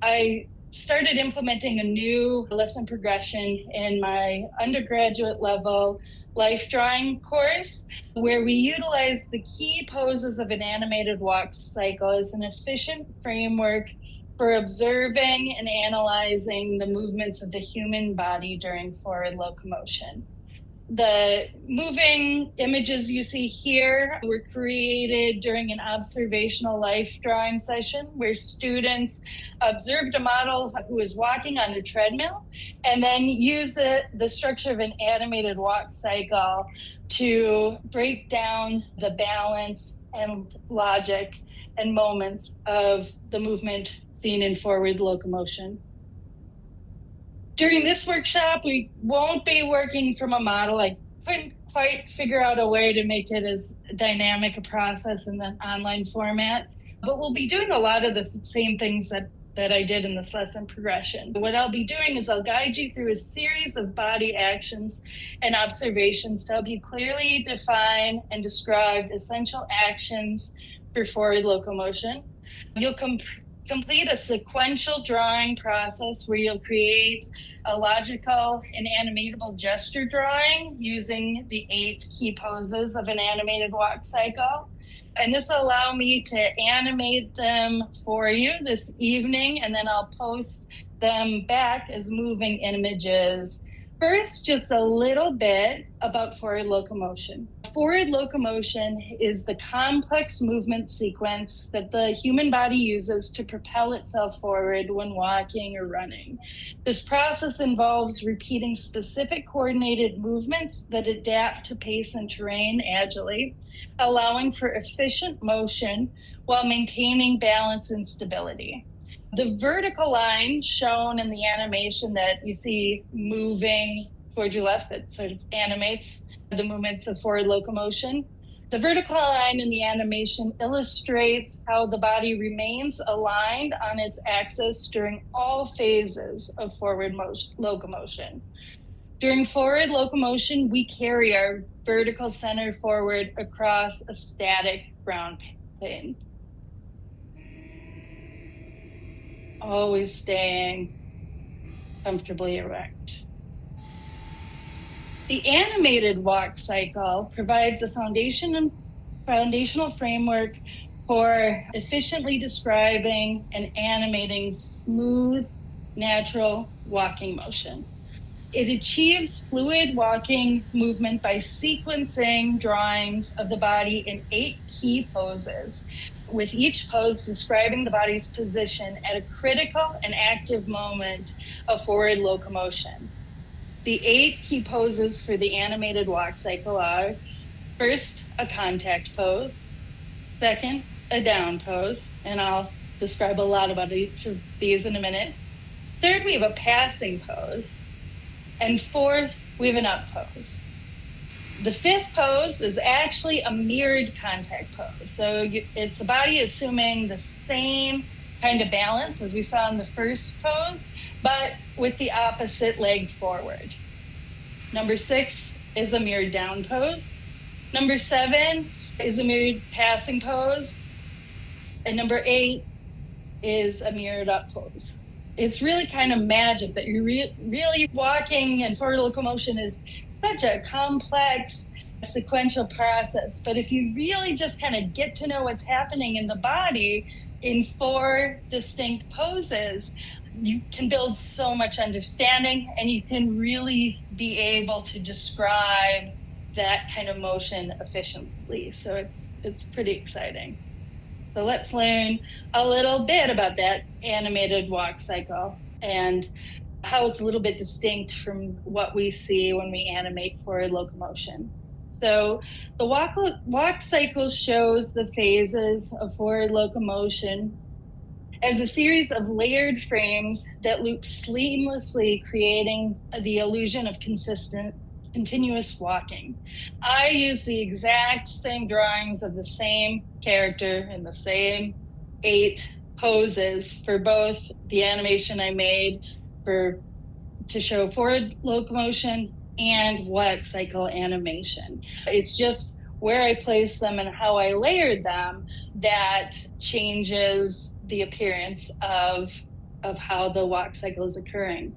I started implementing a new lesson progression in my undergraduate level life drawing course, where we utilize the key poses of an animated walk cycle as an efficient framework for observing and analyzing the movements of the human body during forward locomotion. The moving images you see here were created during an observational life drawing session where students observed a model who was walking on a treadmill and then use the structure of an animated walk cycle to break down the balance and logic and moments of the movement seen in forward locomotion. During this workshop, we won't be working from a model. I couldn't quite figure out a way to make it as dynamic a process in the online format, but we'll be doing a lot of the same things that I did in this lesson progression. What I'll be doing is I'll guide you through a series of body actions and observations to help you clearly define and describe essential actions for forward locomotion. You'll complete a sequential drawing process where you'll create a logical and animatable gesture drawing using the 8 key poses of an animated walk cycle. And this will allow me to animate them for you this evening, and then I'll post them back as moving images. First, just a little bit about forward locomotion. Forward locomotion is the complex movement sequence that the human body uses to propel itself forward when walking or running. This process involves repeating specific coordinated movements that adapt to pace and terrain agilely, allowing for efficient motion while maintaining balance and stability. The vertical line shown in the animation that you see moving towards your left, that sort of animates the movements of forward locomotion. The vertical line in the animation illustrates how the body remains aligned on its axis during all phases of forward locomotion. During forward locomotion, we carry our vertical center forward across a static ground plane, always staying comfortably erect. The animated walk cycle provides a foundational framework for efficiently describing and animating smooth, natural walking motion. It achieves fluid walking movement by sequencing drawings of the body in 8 key poses, with each pose describing the body's position at a critical and active moment of forward locomotion. The 8 key poses for the animated walk cycle are: first, a contact pose; second, a down pose, and I'll describe a lot about each of these in a minute. Third, we have a passing pose. And fourth, we have an up pose. The 5th pose is actually a mirrored contact pose. So it's the body assuming the same kind of balance as we saw in the first pose, but with the opposite leg forward. Number 6 is a mirrored down pose. Number 7 is a mirrored passing pose. And number 8 is a mirrored up pose. It's really kind of magic that you're really walking, and forward locomotion is such a complex sequential process. But if you really just kind of get to know what's happening in the body in 4 distinct poses, you can build so much understanding, and you can really be able to describe that kind of motion efficiently. So it's pretty exciting. So let's learn a little bit about that animated walk cycle and how it's a little bit distinct from what we see when we animate forward locomotion. So the walk cycle shows the phases of forward locomotion as a series of layered frames that loop seamlessly, creating the illusion of continuous walking. I use the exact same drawings of the same character in the same 8 poses for both the animation I made to show forward locomotion and walk cycle animation. It's just where I place them and how I layered them that changes the appearance of of how the walk cycle is occurring.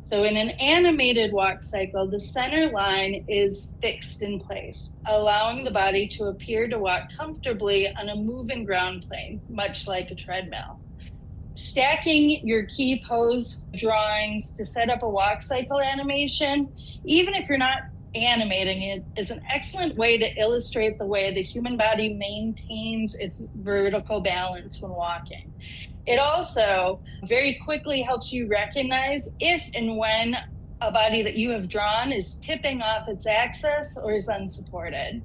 So in an animated walk cycle, the center line is fixed in place, allowing the body to appear to walk comfortably on a moving ground plane, much like a treadmill. Stacking your key pose drawings to set up a walk cycle animation, even if you're not animating it, is an excellent way to illustrate the way the human body maintains its vertical balance when walking. It also very quickly helps you recognize if and when a body that you have drawn is tipping off its axis or is unsupported.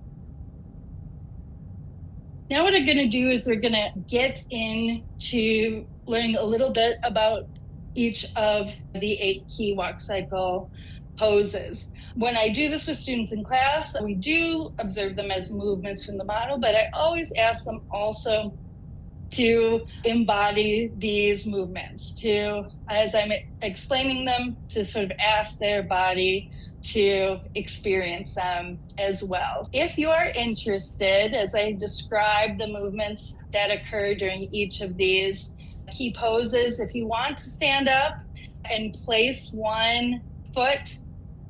Now what I'm going to do is we're going to get into learning a little bit about each of the 8 key walk cycle poses. When I do this with students in class, we do observe them as movements from the model, but I always ask them also to embody these movements, to, as I'm explaining them, to sort of ask their body to experience them as well. If you are interested, as I describe the movements that occur during each of these key poses, if you want to stand up and place one foot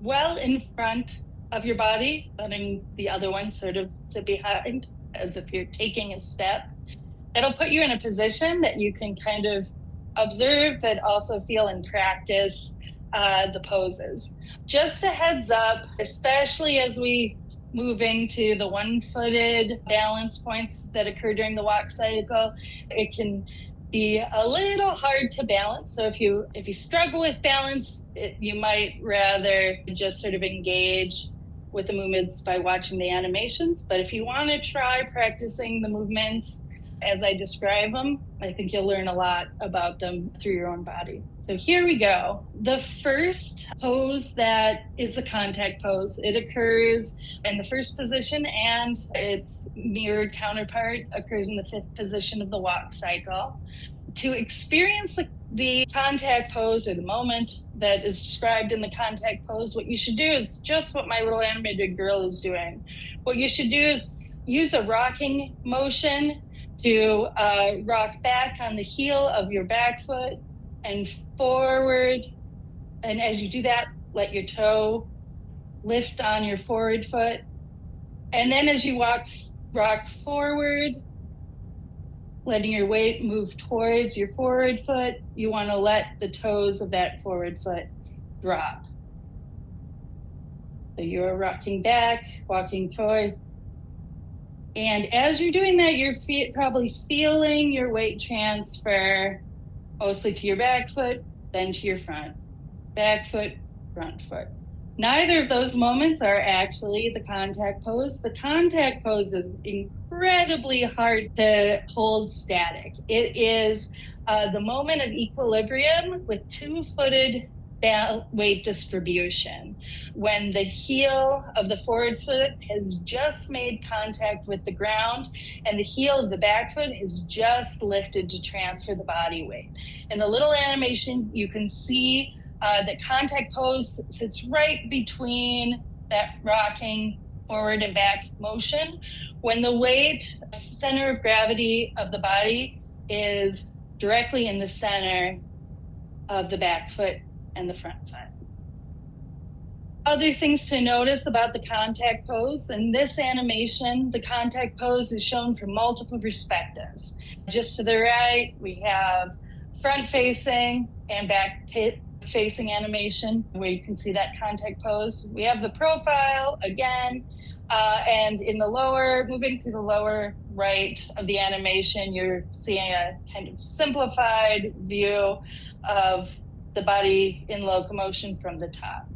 well in front of your body, letting the other one sort of sit behind as if you're taking a step, it'll put you in a position that you can kind of observe, but also feel and practice the poses. Just a heads up, especially as we move into the one-footed balance points that occur during the walk cycle, it can be a little hard to balance. So if you struggle with balance, you might rather just sort of engage with the movements by watching the animations. But if you want to try practicing the movements as I describe them, I think you'll learn a lot about them through your own body. So here we go. The first pose that is a contact pose. It occurs in the first position, and its mirrored counterpart occurs in the 5th position of the walk cycle. To experience the contact pose, or the moment that is described in the contact pose, what you should do is just what my little animated girl is doing. What you should do is use a rocking motion to rock back on the heel of your back foot and forward. And as you do that, let your toe lift on your forward foot. And then as you rock forward, letting your weight move towards your forward foot, you want to let the toes of that forward foot drop. So you're rocking back, walking forward. And as you're doing that, you're probably feeling your weight transfer mostly to your back foot, then to your front. Back foot, front foot. Neither of those moments are actually the contact pose. The contact pose is incredibly hard to hold static. It is the moment of equilibrium with two-footed weight distribution, when the heel of the forward foot has just made contact with the ground and the heel of the back foot is just lifted to transfer the body weight. In the little animation, you can see that contact pose sits right between that rocking forward and back motion, when the weight center of gravity of the body is directly in the center of the back foot and the front foot. Other things to notice about the contact pose. In this animation, the contact pose is shown from multiple perspectives. Just to the right, we have front facing and back facing animation where you can see that contact pose. We have the profile again, and in the lower, moving to the lower right of the animation, you're seeing a kind of simplified view of the body in locomotion from the top.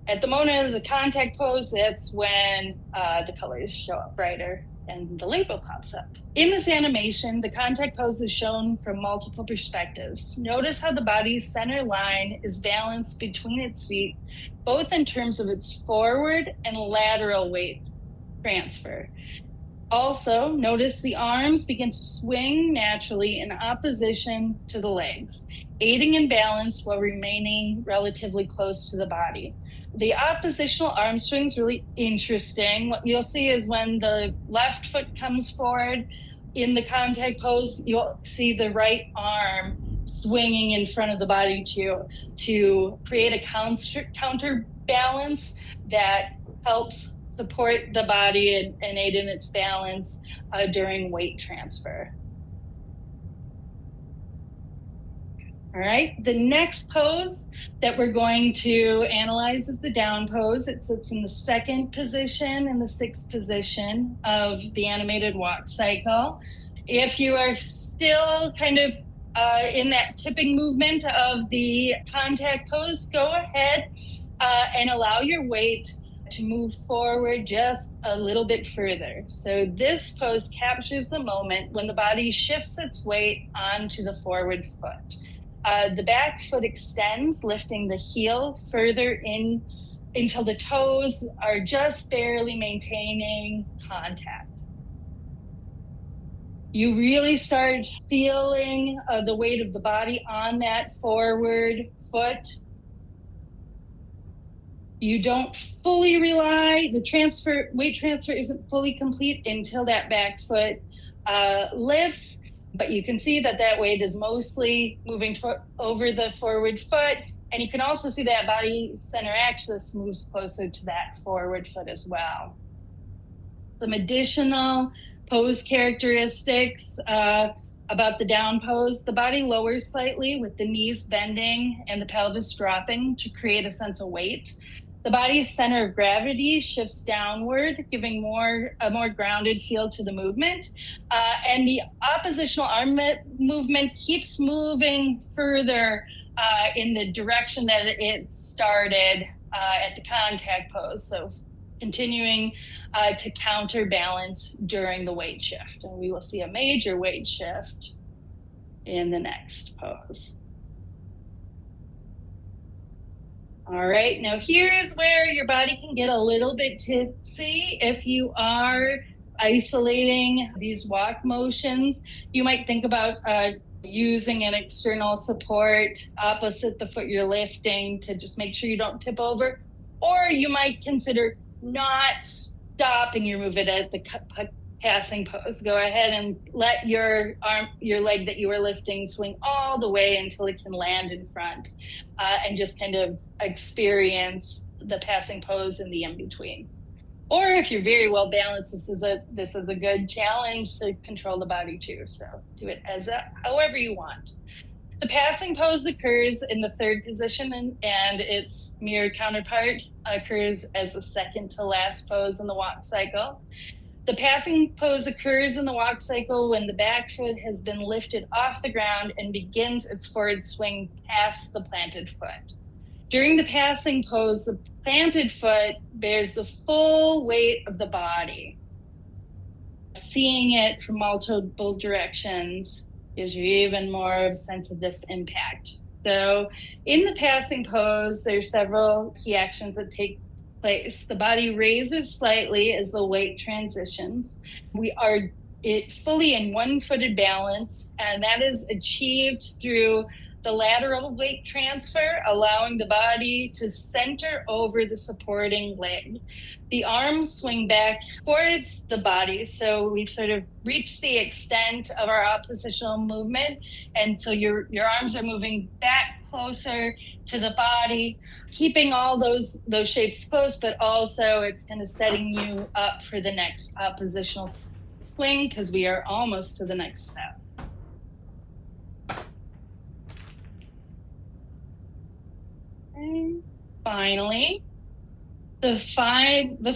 At the moment of the contact pose, that's when the colors show up brighter and the label pops up. In this animation, the contact pose is shown from multiple perspectives. Notice how the body's center line is balanced between its feet, both in terms of its forward and lateral weight transfer. Also, notice the arms begin to swing naturally in opposition to the legs, aiding in balance while remaining relatively close to the body. The oppositional arm swing is really interesting. What you'll see is when the left foot comes forward in the contact pose, you'll see the right arm swinging in front of the body to create a counterbalance that helps support the body and aid in its balance during weight transfer. All right, the next pose that we're going to analyze is the down pose. It sits in the second position and the sixth position of the animated walk cycle. If you are still kind of in that tipping movement of the contact pose, go ahead and allow your weight to move forward just a little bit further. So this pose captures the moment when the body shifts its weight onto the forward foot. The back foot extends, lifting the heel further in until the toes are just barely maintaining contact. You really start feeling the weight of the body on that forward foot. You don't fully rely, weight transfer isn't fully complete until that back foot lifts. But you can see that weight is mostly moving over the forward foot. And you can also see that body center axis moves closer to that forward foot as well. Some additional pose characteristics about the down pose. The body lowers slightly with the knees bending and the pelvis dropping to create a sense of weight. The body's center of gravity shifts downward, giving a more grounded feel to the movement. And the oppositional arm movement keeps moving further in the direction that it started at the contact pose. So continuing to counterbalance during the weight shift. And we will see a major weight shift in the next pose. All right, now here is where your body can get a little bit tipsy. If you are isolating these walk motions, you might think about using an external support opposite the foot you're lifting to just make sure you don't tip over. Or you might consider not stopping your movement at the passing pose. Go ahead and let your leg that you are lifting swing all the way until it can land in front, and just kind of experience the passing pose in the in-between. Or if you're very well balanced, this is a good challenge to control the body too. So do it however you want. The passing pose occurs in the third position, and its mirror counterpart occurs as the second to last pose in the walk cycle. The passing pose occurs in the walk cycle when the back foot has been lifted off the ground and begins its forward swing past the planted foot. During the passing pose, the planted foot bears the full weight of the body. Seeing it from multiple directions gives you even more of a sense of this impact. So in the passing pose, there's several key actions that take place. The body raises slightly as the weight transitions. We are fully in one-footed balance, and that is achieved through the lateral weight transfer, allowing the body to center over the supporting leg. The arms swing back towards the body, so we've sort of reached the extent of our oppositional movement, and so your arms are moving back closer to the body, keeping all those shapes close, but also it's kind of setting you up for the next oppositional swing because we are almost to the next step. And finally, the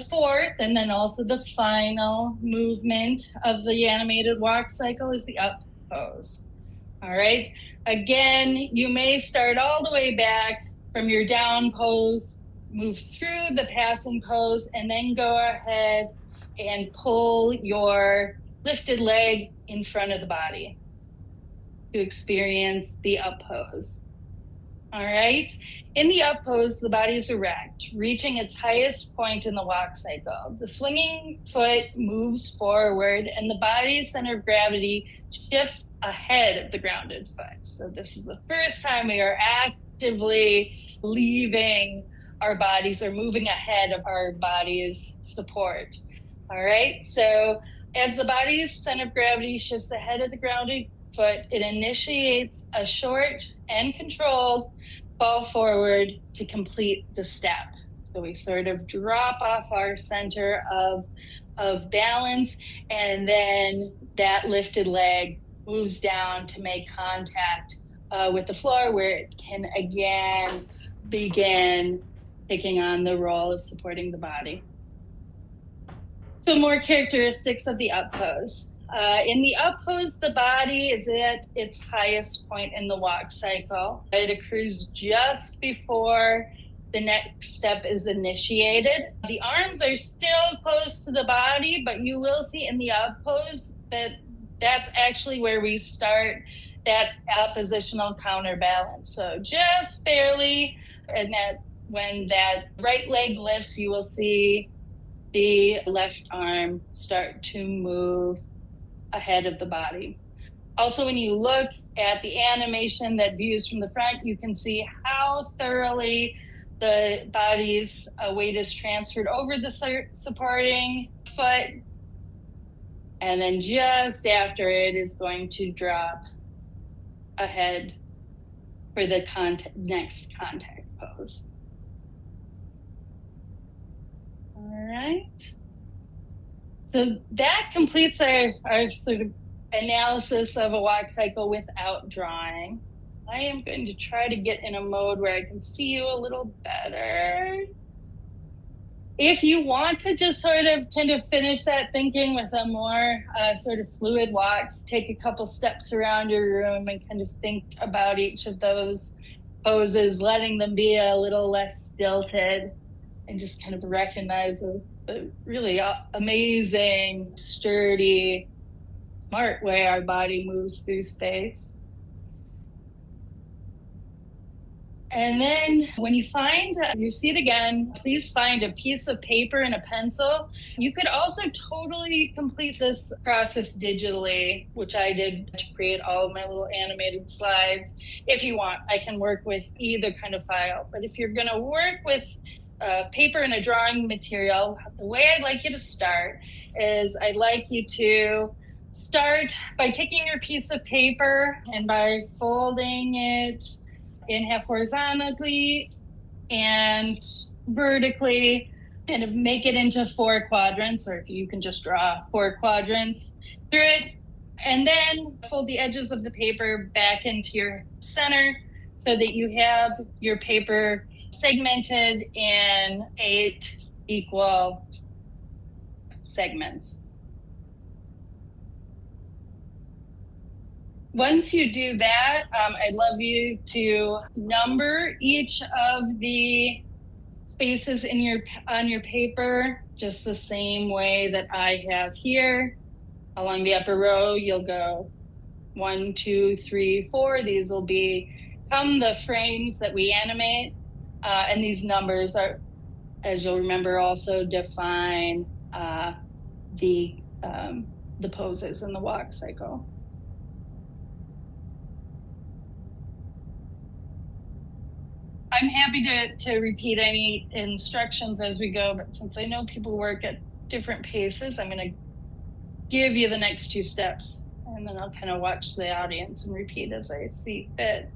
fourth and then also the final movement of the animated walk cycle is the up pose. All right. Again, you may start all the way back from your down pose, move through the passing pose, and then go ahead and pull your lifted leg in front of the body to experience the up pose. All right. In the up pose, the body is erect, reaching its highest point in the walk cycle. The swinging foot moves forward and the body's center of gravity shifts ahead of the grounded foot. So this is the first time we are actively leaving our bodies or moving ahead of our body's support. All right. So as the body's center of gravity shifts ahead of the grounded foot, it initiates a short and controlled fall forward to complete the step. So we sort of drop off our center of balance, and then that lifted leg moves down to make contact with the floor, where it can again begin taking on the role of supporting the body. So more characteristics of the up pose. In the up pose, the body is at its highest point in the walk cycle. It occurs just before the next step is initiated. The arms are still close to the body, but you will see in the up pose that that's actually where we start that oppositional counterbalance. So just barely, and that when that right leg lifts, you will see the left arm start to move ahead of the body. Also, when you look at the animation that views from the front, you can see how thoroughly the body's weight is transferred over the supporting foot. And then just after, it is going to drop ahead for the next contact pose. All right. So that completes our sort of analysis of a walk cycle without drawing. I am going to try to get in a mode where I can see you a little better. If you want to just sort of kind of finish that thinking with a more sort of fluid walk, take a couple steps around your room and kind of think about each of those poses, letting them be a little less stilted, and just kind of recognize the really amazing, sturdy, smart way our body moves through space. And then when you find your seat again, please find a piece of paper and a pencil. You could also totally complete this process digitally, which I did to create all of my little animated slides. If you want, I can work with either kind of file. But if you're going to work with paper and a drawing material, the way I'd like you to start is I'd like you to start by taking your piece of paper and by folding it in half horizontally and vertically, and make it into 4 quadrants, or you can just draw 4 quadrants through it. And then fold the edges of the paper back into your center so that you have your paper segmented in 8 equal segments. Once you do that, I'd love you to number each of the spaces on your paper just the same way that I have here. Along the upper row, you'll go 1, 2, 3, 4. These will become the frames that we animate. And these numbers are, as you'll remember, also define the poses in the walk cycle. I'm happy to repeat any instructions as we go, but since I know people work at different paces, I'm going to give you the next 2 steps, and then I'll kind of watch the audience and repeat as I see fit.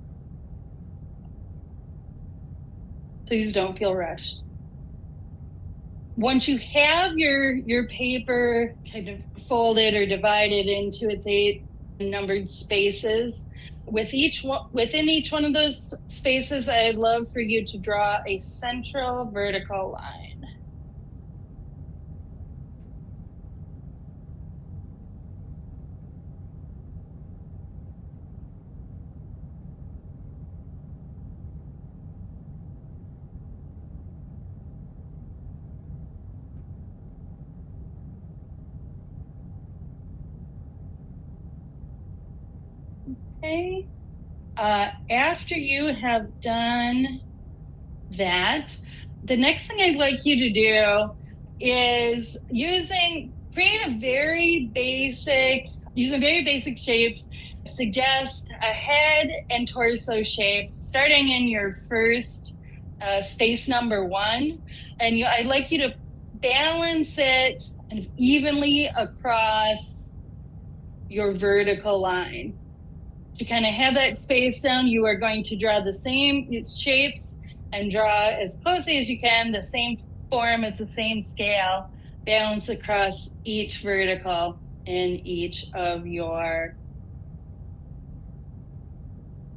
Please don't feel rushed. Once you have your paper kind of folded or divided into its 8 numbered spaces, within each one of those spaces, I'd love for you to draw a central vertical line. Okay. After you have done that, the next thing I'd like you to do is using very basic shapes. Suggest a head and torso shape starting in your first space number 1, and I'd like you to balance it kind of evenly across your vertical line. To kind of have that space down, you are going to draw the same shapes and draw as closely as you can, the same form as the same scale, balance across each vertical in each of your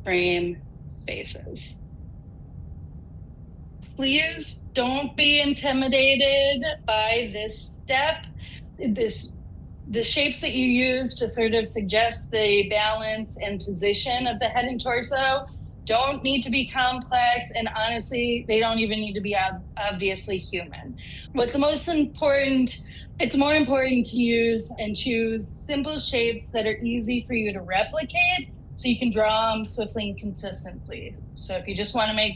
frame spaces. Please don't be intimidated by this step. The shapes that you use to sort of suggest the balance and position of the head and torso don't need to be complex, and honestly, they don't even need to be obviously human. What's most important, it's more important to use and choose simple shapes that are easy for you to replicate so you can draw them swiftly and consistently. So if you just want to make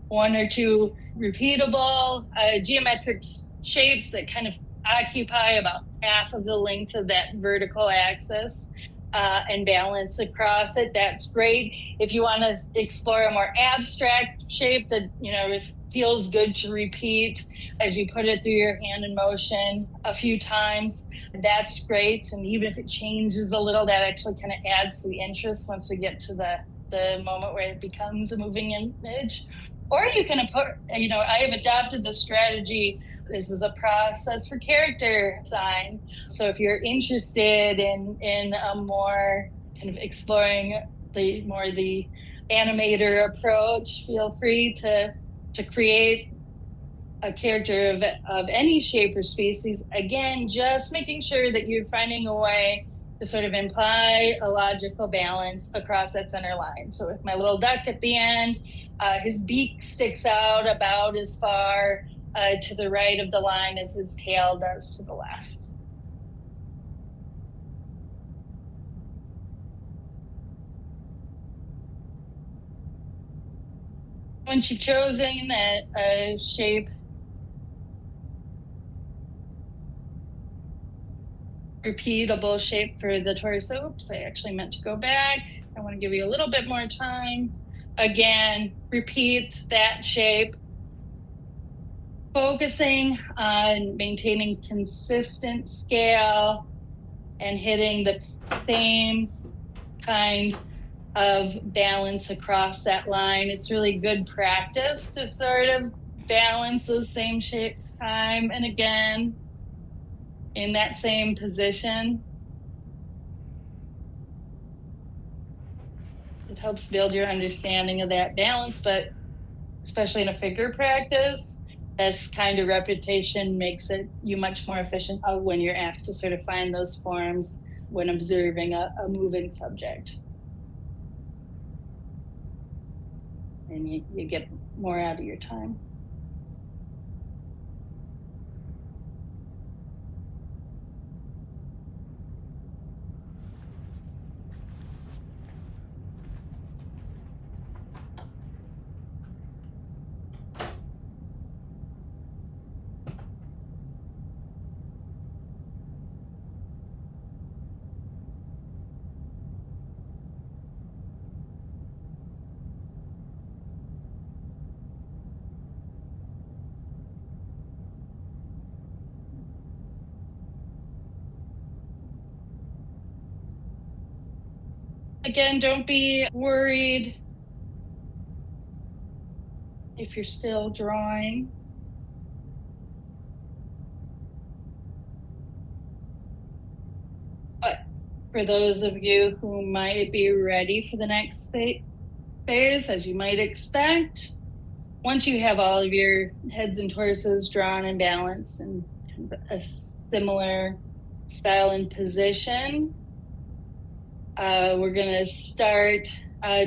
one or two repeatable geometric shapes that kind of occupy about half of the length of that vertical axis and balance across it, that's great. If you want to explore a more abstract shape that, it feels good to repeat as you put it through your hand in motion a few times, that's great. And even if it changes a little, that actually kind of adds to the interest once we get to the moment where it becomes a moving image. Or you can put, I have adopted the strategy. This is a process for character design. So if you're interested in a more kind of exploring the animator approach, feel free to create a character of any shape or species. Again, just making sure that you're finding a way to sort of imply a logical balance across that center line. So with my little duck at the end, his beak sticks out about as far to the right of the line as his tail does to the left. Once you've chosen a shape, repeatable shape for the torso. Oops, I actually meant to go back. I want to give you a little bit more time. Again, repeat that shape, focusing on maintaining consistent scale and hitting the same kind of balance across that line. It's really good practice to sort of balance those same shapes time and again in that same position. It helps build your understanding of that balance, but especially in a figure practice, this kind of repetition makes you much more efficient when you're asked to sort of find those forms when observing a moving subject. And you get more out of your time. Again, don't be worried if you're still drawing. But for those of you who might be ready for the next phase, as you might expect, once you have all of your heads and torsos drawn and balanced in a similar style and position, we're going to start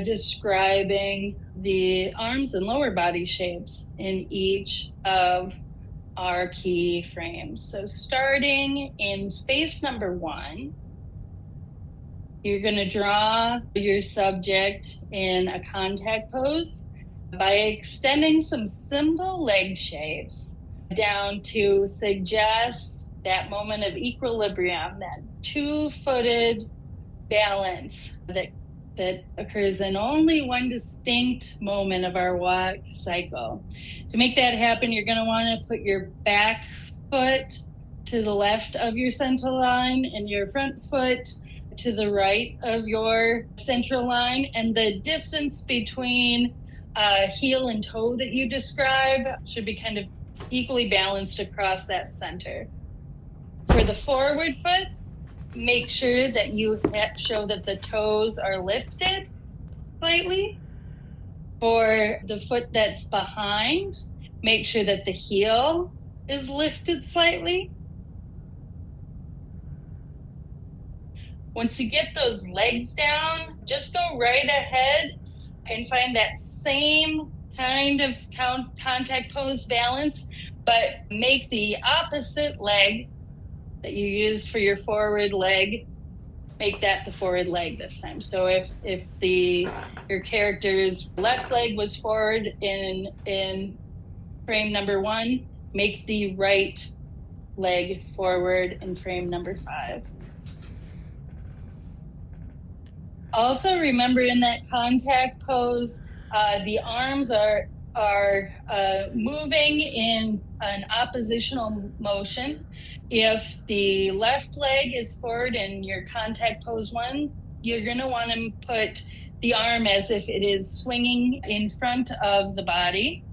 describing the arms and lower body shapes in each of our key frames. So starting in space number 1, you're going to draw your subject in a contact pose by extending some simple leg shapes down to suggest that moment of equilibrium, that two-footed balance that occurs in only one distinct moment of our walk cycle. To make that happen, you're going to want to put your back foot to the left of your center line and your front foot to the right of your central line, and the distance between heel and toe that you describe should be kind of equally balanced across that center. For the forward foot, make sure that you show that the toes are lifted slightly. For the foot that's behind, make sure that the heel is lifted slightly. Once you get those legs down, just go right ahead and find that same kind of contact pose balance, but make the opposite leg that you use for your forward leg, make that the forward leg this time. So if your character's left leg was forward in frame number 1, make the right leg forward in frame number 5. Also, remember in that contact pose, the arms are moving in an oppositional motion. If the left leg is forward in your contact pose 1, you're going to want to put the arm as if it is swinging in front of the body.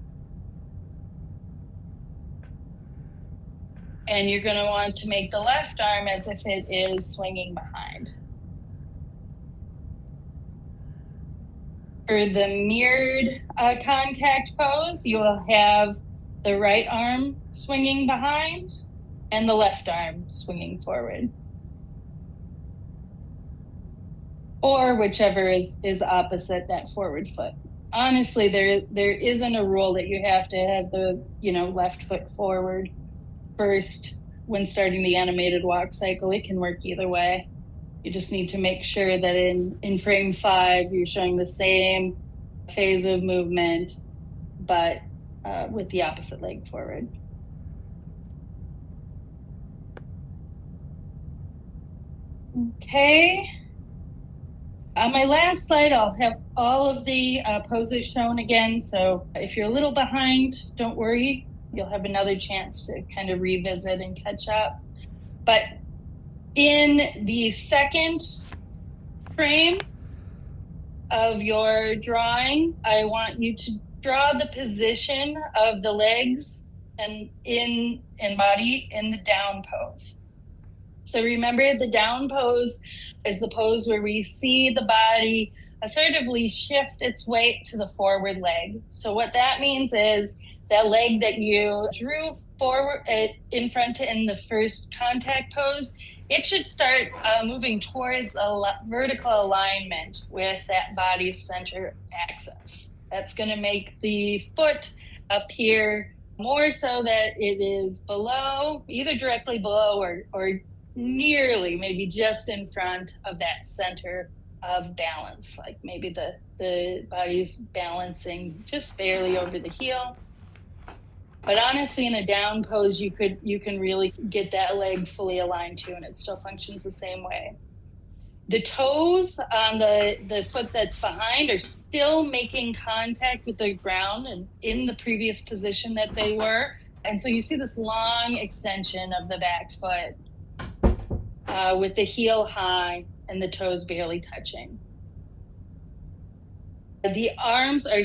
And you're going to want to make the left arm as if it is swinging behind. For the mirrored contact pose, you will have the right arm swinging behind and the left arm swinging forward. Or whichever is opposite that forward foot. Honestly, there isn't a rule that you have to have the left foot forward first when starting the animated walk cycle. It can work either way. You just need to make sure that in frame 5, you're showing the same phase of movement, but with the opposite leg forward. Okay. On my last slide, I'll have all of the poses shown again. So if you're a little behind, don't worry. You'll have another chance to kind of revisit and catch up. But in the second frame of your drawing, I want you to draw the position of the legs and body in the down pose. So remember, the down pose is the pose where we see the body assertively shift its weight to the forward leg. So what that means is that leg that you drew forward in front in the first contact pose, it should start moving towards a vertical alignment with that body center axis. That's going to make the foot appear more so that it is below, either directly below or nearly, maybe just in front of that center of balance. Like maybe the body's balancing just barely over the heel. But honestly, in a down pose, you can really get that leg fully aligned too, and it still functions the same way. The toes on the foot that's behind are still making contact with the ground and in the previous position that they were. And so you see this long extension of the back foot with the heel high and the toes barely touching. The arms are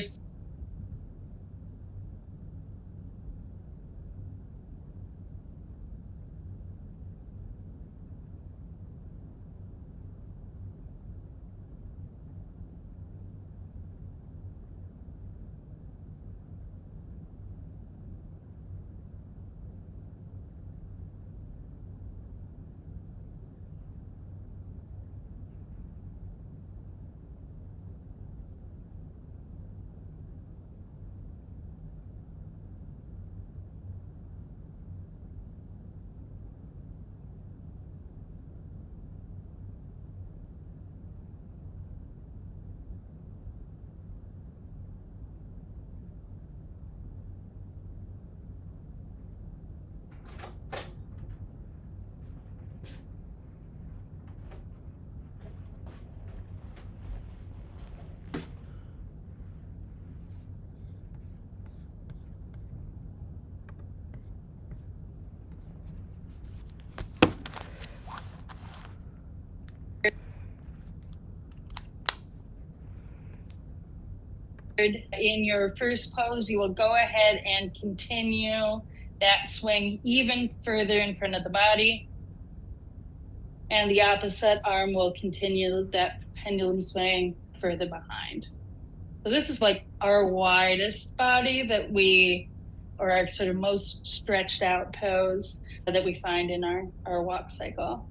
in your first pose, you will go ahead and continue that swing even further in front of the body. And the opposite arm will continue that pendulum swing further behind. So this is like our widest body that or our sort of most stretched out pose that we find in our walk cycle.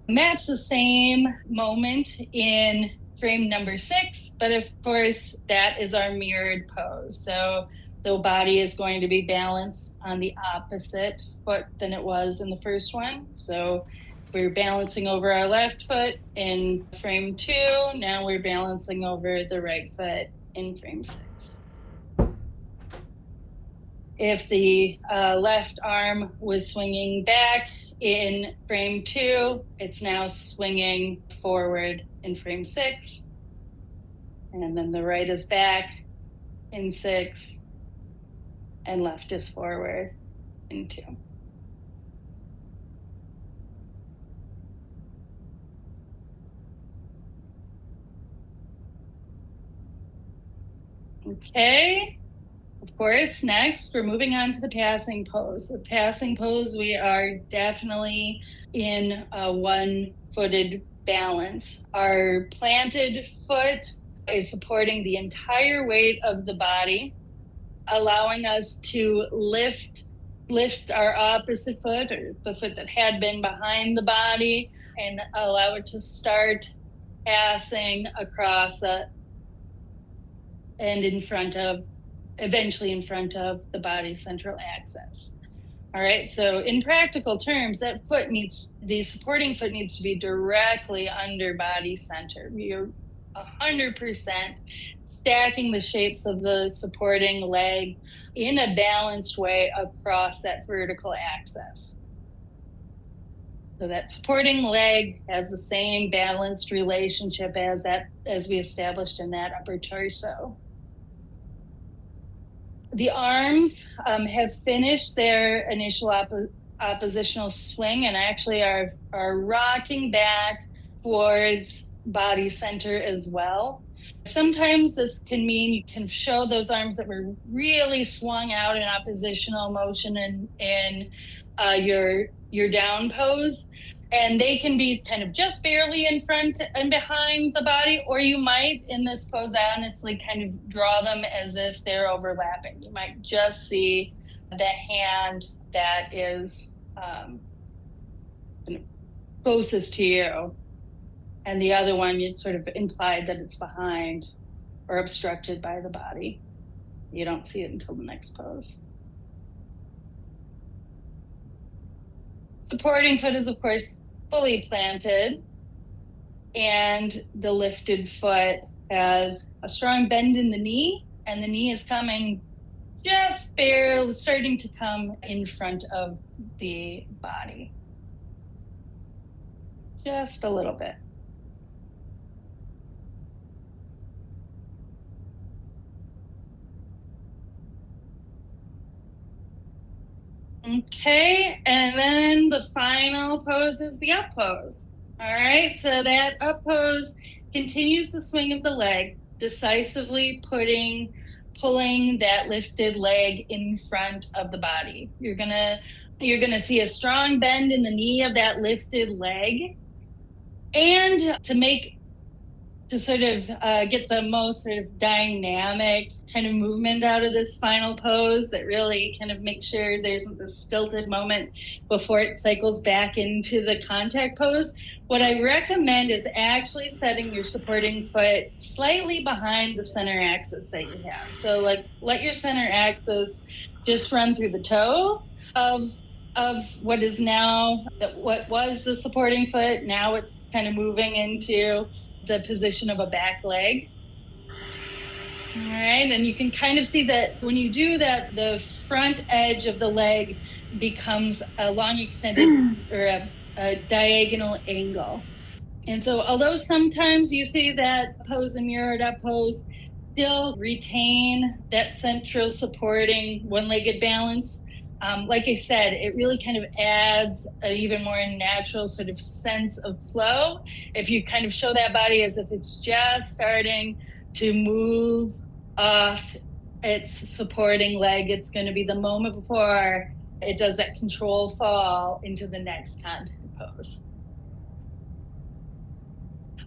Match the same moment in frame number 6, but of course that is our mirrored pose. So the body is going to be balanced on the opposite foot than it was in the first one. So we're balancing over our left foot in frame 2. Now we're balancing over the right foot in frame 6. If the left arm was swinging back in frame 2, it's now swinging forward in frame 6. And then the right is back in 6, and left is forward in 2. Okay. Of course, next we're moving on to the passing pose. The passing pose, we are definitely in a one-footed balance. Our planted foot is supporting the entire weight of the body, allowing us to lift our opposite foot, or the foot that had been behind the body, and allow it to start passing across and eventually in front of the body's central axis. All right, so in practical terms, the supporting foot needs to be directly under body center. You're 100% stacking the shapes of the supporting leg in a balanced way across that vertical axis. So that supporting leg has the same balanced relationship as we established in that upper torso. The arms have finished their initial oppositional swing and actually are rocking back towards body center as well. Sometimes this can mean you can show those arms that were really swung out in oppositional motion in your down pose. And they can be kind of just barely in front and behind the body, or you might, in this pose, honestly kind of draw them as if they're overlapping. You might just see the hand that is closest to you, and the other one, it's sort of implied that it's behind or obstructed by the body. You don't see it until the next pose. Supporting foot is, of course, fully planted, and the lifted foot has a strong bend in the knee, and the knee is coming just barely, starting to come in front of the body. Just a little bit. Okay, and then the final pose is the up pose. All right, so that up pose continues the swing of the leg, decisively pulling that lifted leg in front of the body. You're gonna see a strong bend in the knee of that lifted leg, and to sort of get the most sort of dynamic kind of movement out of this final pose that really kind of makes sure there isn't this stilted moment before it cycles back into the contact pose. What I recommend is actually setting your supporting foot slightly behind the center axis that you have. So like let your center axis just run through the toe of what is now, what was the supporting foot. Now it's kind of moving into the position of a back leg. All right, and you can kind of see that when you do that, the front edge of the leg becomes a long extended or a diagonal angle. And so although sometimes you see that pose and mirrored up pose still retain that central supporting one-legged balance, Like I said, it really kind of adds an even more natural sort of sense of flow. If you kind of show that body as if it's just starting to move off its supporting leg, it's going to be the moment before it does that control fall into the next contact pose.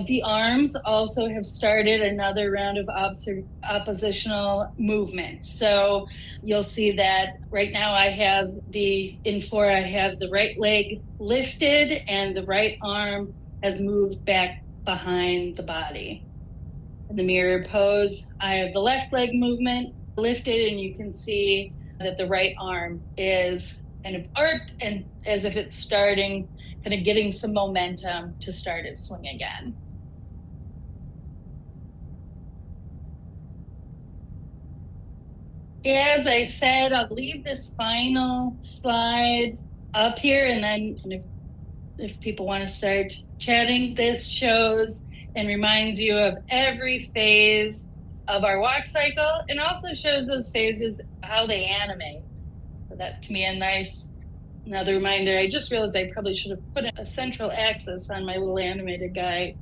The arms also have started another round of oppositional movement. So you'll see that right now I have in 4, I have the right leg lifted and the right arm has moved back behind the body. In the mirror pose, I have the left leg movement lifted, and you can see that the right arm is kind of arched and as if it's starting, kind of getting some momentum to start its swing again. As I said, I'll leave this final slide up here, and then if people want to start chatting, this shows and reminds you of every phase of our walk cycle, and also shows those phases, how they animate. So that can be another reminder. I just realized I probably should have put a central axis on my little animated guy.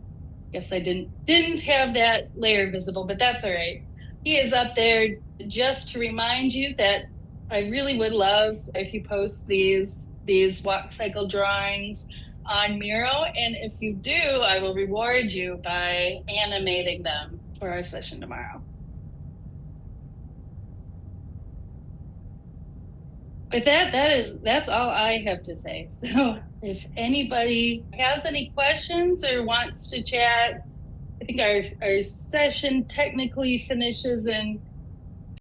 Guess I didn't have that layer visible, but that's all right. He is up there just to remind you that I really would love if you post these walk cycle drawings on Miro, and if you do, I will reward you by animating them for our session tomorrow. With that's all I have to say. So if anybody has any questions or wants to chat, I think our session technically finishes in